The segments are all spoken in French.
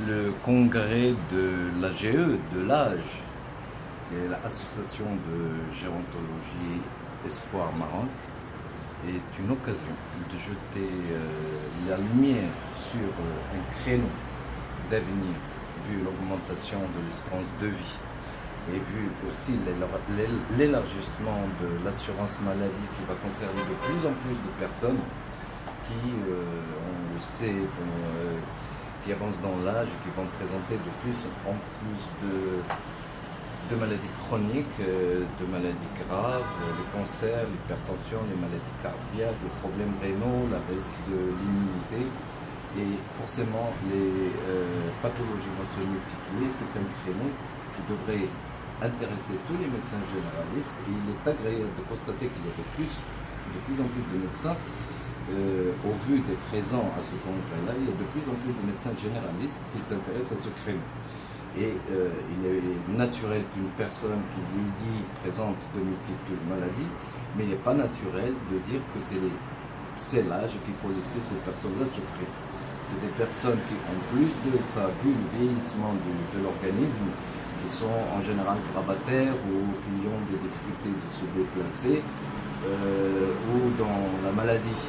Le congrès de l'AGE, de l'âge, qui est l'association de gérontologie Espoir Maroc, est une occasion de jeter la lumière sur un créneau d'avenir, vu l'augmentation de l'espérance de vie et vu aussi l'élargissement de l'assurance maladie qui va concerner de plus en plus de personnes qui, on le sait, qui avancent dans l'âge et qui vont présenter de plus en plus de maladies chroniques, de maladies graves, les cancers, l'hypertension, les maladies cardiaques, les problèmes rénaux, la baisse de l'immunité. Et forcément, les pathologies vont se multiplier. C'est un créneau qui devrait intéresser tous les médecins généralistes. Et il est agréable de constater qu'il y a de plus en plus de médecins. Au vu des présents à ce congrès-là, il y a de plus en plus de médecins généralistes qui s'intéressent à ce créneau. Et il est naturel qu'une personne qui vieillit présente de multiples maladies, mais il n'est pas naturel de dire que c'est l'âge et qu'il faut laisser ces personnes-là souffrir. C'est des personnes qui, en plus de ça, vu le vieillissement de l'organisme, qui sont en général grabataires ou qui ont des difficultés de se déplacer, ou dans la maladie,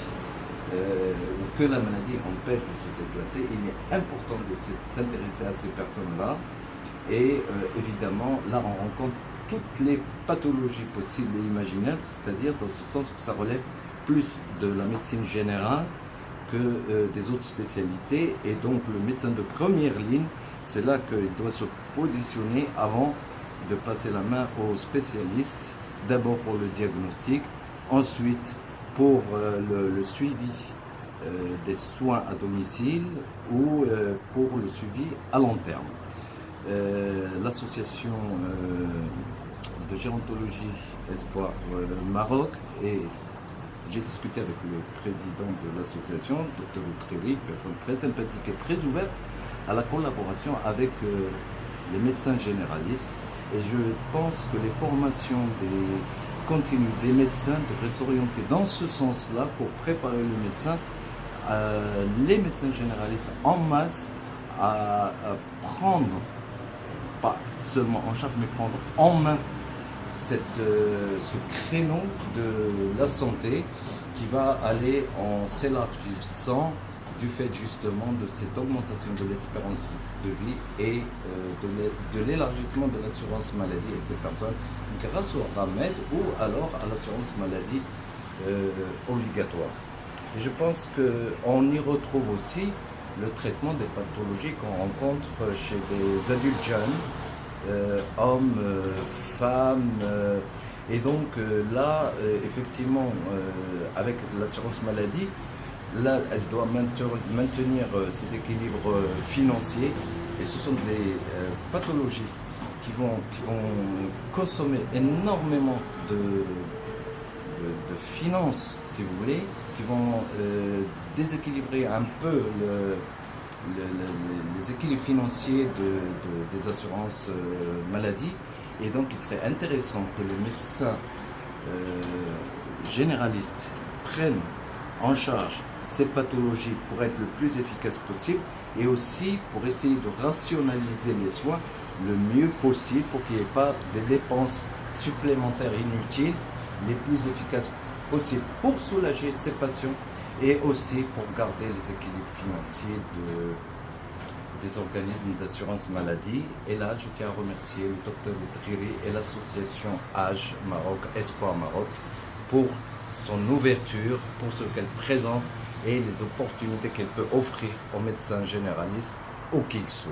ou que la maladie empêche de se déplacer, il est important de s'intéresser à ces personnes-là. Et évidemment, là, on rencontre toutes les pathologies possibles et imaginables, c'est-à-dire dans ce sens que ça relève plus de la médecine générale que des autres spécialités. Et donc, le médecin de première ligne, c'est là qu'il doit se positionner avant de passer la main aux spécialistes, d'abord pour le diagnostic, ensuite pour le suivi des soins à domicile ou pour le suivi à long terme. L'association de gérontologie Espoir Maroc, et j'ai discuté avec le président de l'association, Dr Outriri, personne très sympathique et très ouverte à la collaboration avec les médecins généralistes. Et je pense que les formations continues des médecins devraient s'orienter dans ce sens-là pour préparer le médecin, les médecins généralistes en masse, à prendre, pas seulement en charge, mais prendre en main ce créneau de la santé qui va aller en s'élargissant du fait justement de cette augmentation de l'espérance de vie et de l'élargissement de l'assurance maladie et ces personnes grâce au RAMED ou alors à l'assurance maladie obligatoire. Et je pense qu'on y retrouve aussi le traitement des pathologies qu'on rencontre chez des adultes jeunes, hommes, femmes, et donc là, effectivement, avec l'assurance maladie, là, elle doit maintenir ses équilibres financiers, et ce sont des pathologies qui vont consommer énormément de finances, si vous voulez, qui vont déséquilibrer un peu les équilibres financiers des assurances maladie. Et donc il serait intéressant que les médecins généralistes prennent en charge ces pathologies pour être le plus efficace possible et aussi pour essayer de rationaliser les soins le mieux possible pour qu'il n'y ait pas des dépenses supplémentaires inutiles, les plus efficaces possibles pour soulager ces patients et aussi pour garder les équilibres financiers des organismes d'assurance maladie. Et là, je tiens à remercier le Dr Outriri et l'association AGE Maroc, Espoir Maroc, pour son ouverture, pour ce qu'elle présente et les opportunités qu'elle peut offrir aux médecins généralistes, où qu'ils soient.